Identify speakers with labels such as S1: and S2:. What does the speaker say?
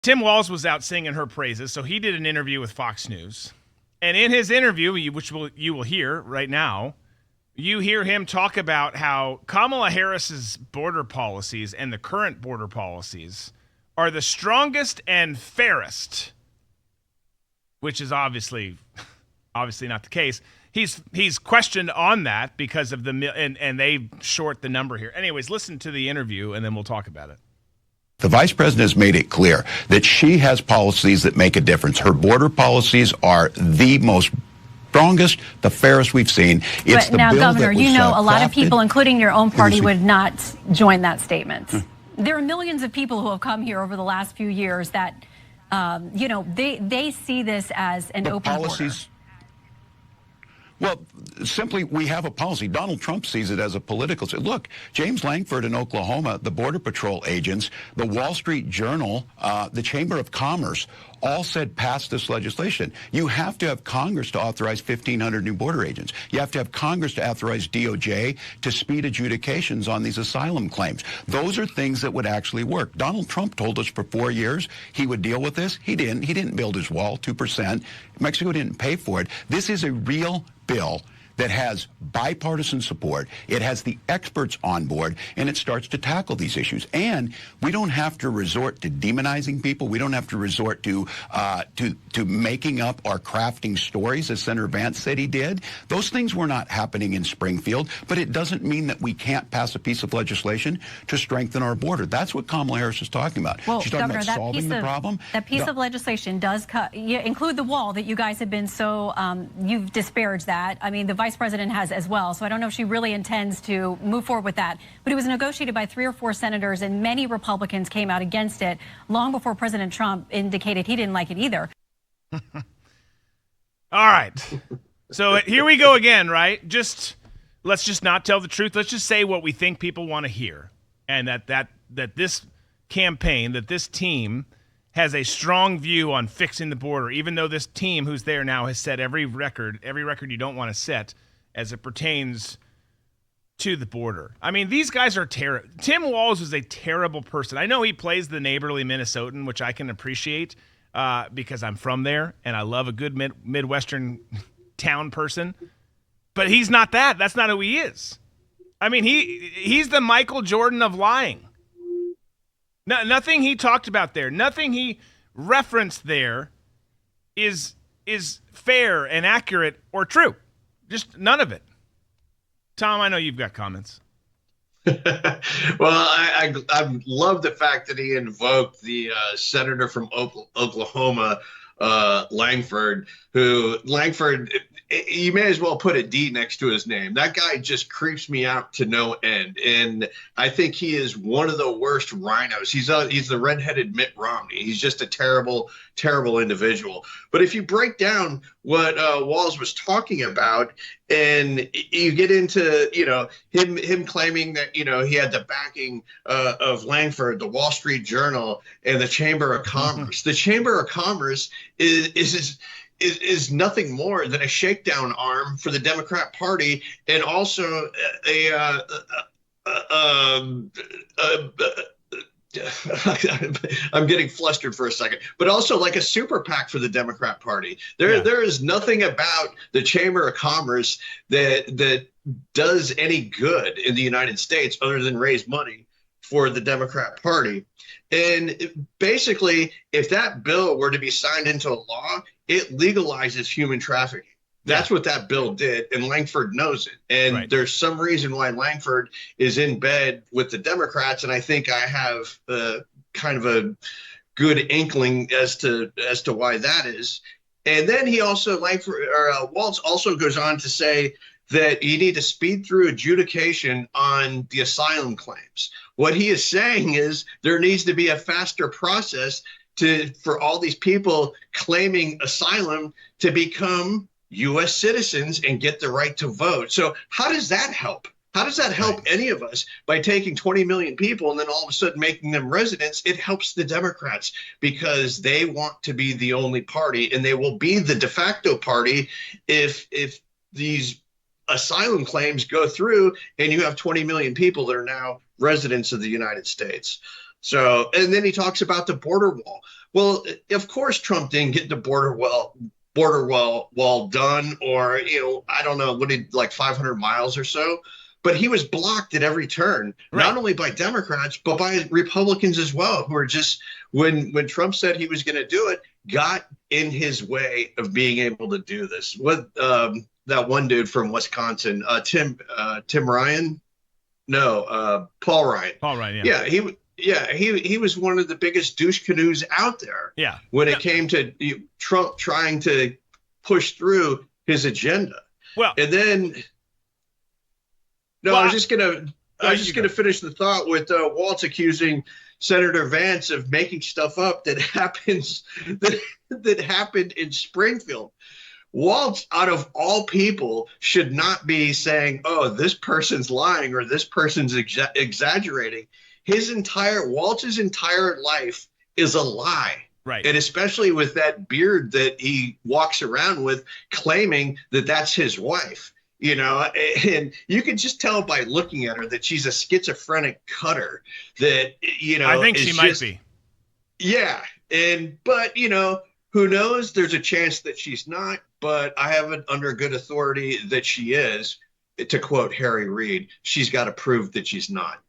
S1: Tim Walz was out singing her praises, so he did an interview with Fox News. And in his interview, which you will hear right now, you hear him talk about how Kamala Harris's border policies and the current border policies are the strongest and fairest, which is obviously not the case. He's questioned on that because of and they short the number here. Anyways, listen to the interview and then we'll talk about it.
S2: The vice president has made it clear that she has policies that make a difference. Her border policies are the most strongest, the fairest we've seen.
S3: It's but now, Governor, you know a lot of people, including your own party, would not join that statement. There are millions of people who have come here over the last few years that, they see this as an open border.
S2: Well, simply, we have a policy. Donald Trump sees it as a political. Look, James Langford in Oklahoma, the Border Patrol agents, the Wall Street Journal, the Chamber of Commerce, all said pass this legislation. You have to have Congress to authorize 1,500 new border agents. You have to have Congress to authorize DOJ to speed adjudications on these asylum claims. Those are things that would actually work. Donald Trump told us for 4 years he would deal with this. He didn't. He didn't build his wall, 2%. Mexico didn't pay for it. This is a real bill that has bipartisan support. It has the experts on board, and it starts to tackle these issues. And we don't have to resort to demonizing people. We don't have to resort to making up or crafting stories, as Senator Vance said he did. Those things were not happening in Springfield, but it doesn't mean that we can't pass a piece of legislation to strengthen our border. That's what Kamala Harris is talking about.
S3: Well,
S2: She's talking
S3: Governor,
S2: about solving the problem.
S3: That piece of legislation does include the wall that you guys have been so, you've disparaged that. I mean, the vice president has as well, so I don't know if she really intends to move forward with that. But it was negotiated by 3 or 4 senators, and many Republicans came out against it long before President Trump indicated he didn't like it either.
S1: All right. So here we go again, right? Let's just not tell the truth. Let's just say what we think people want to hear. And that this campaign, that this team has a strong view on fixing the border, even though this team who's there now has set every record you don't want to set as it pertains to the border. I mean, these guys are terrible. Tim Walz is a terrible person. I know he plays the neighborly Minnesotan, which I can appreciate because I'm from there and I love a good Midwestern town person. But he's not that. That's not who he is. I mean, he's the Michael Jordan of lying. Nothing he talked about there, nothing he referenced there is fair and accurate or true. Just none of it. Tom, I know you've got comments.
S4: Well, I love the fact that he invoked the senator from Oklahoma, Langford, you may as well put a D next to his name. That guy just creeps me out to no end. And I think he is one of the worst rhinos. He's the redheaded Mitt Romney. He's just a terrible, terrible individual. But if you break down what Walz was talking about, and you get into, him claiming that, he had the backing of Langford, the Wall Street Journal, and the Chamber of Commerce. The Chamber of Commerce is nothing more than a shakedown arm for the Democrat Party, and also I'm getting flustered for a second, but also like a super PAC for the Democrat Party. There is nothing about the Chamber of Commerce that does any good in the United States other than raise money for the Democrat Party. And basically, if that bill were to be signed into law, it legalizes human trafficking. That's what that bill did, and Langford knows it. And There's some reason why Langford is in bed with the Democrats, and I think I have kind of a good inkling as to why that is. And then he also, Walz also goes on to say that you need to speed through adjudication on the asylum claims. What he is saying is there needs to be a faster process for all these people claiming asylum to become U.S. citizens and get the right to vote. So how does that help? How does that help any of us by taking 20 million people and then all of a sudden making them residents? It helps the Democrats because they want to be the only party, and they will be the de facto party if these asylum claims go through and you have 20 million people that are now residents of the United States. So, and then he talks about the border wall. Well, of course, Trump didn't get the border wall done, or I don't know, what he like 500 miles or so. But he was blocked at every turn,
S1: Right.
S4: not only by Democrats but by Republicans as well, who are just when Trump said he was going to do it, got in his way of being able to do this. What that one dude from Wisconsin, Tim Ryan, no, Paul Ryan.
S1: Paul Ryan, yeah.
S4: He was one of the biggest douche canoes out there.
S1: Yeah.
S4: When it came to Trump trying to push through his agenda.
S1: Well,
S4: and then I was just gonna finish the thought with Walz accusing Senator Vance of making stuff up that happened in Springfield. Walz, out of all people, should not be saying, "Oh, this person's lying" or "this person's exaggerating." Walz's entire life is a lie.
S1: right.
S4: And especially with that beard that he walks around with, claiming that that's his wife, and you can just tell by looking at her that she's a schizophrenic cutter that,
S1: I think she might be.
S4: Yeah. But who knows? There's a chance that she's not, but I have it under good authority that she is. To quote Harry Reid, she's got to prove that she's not.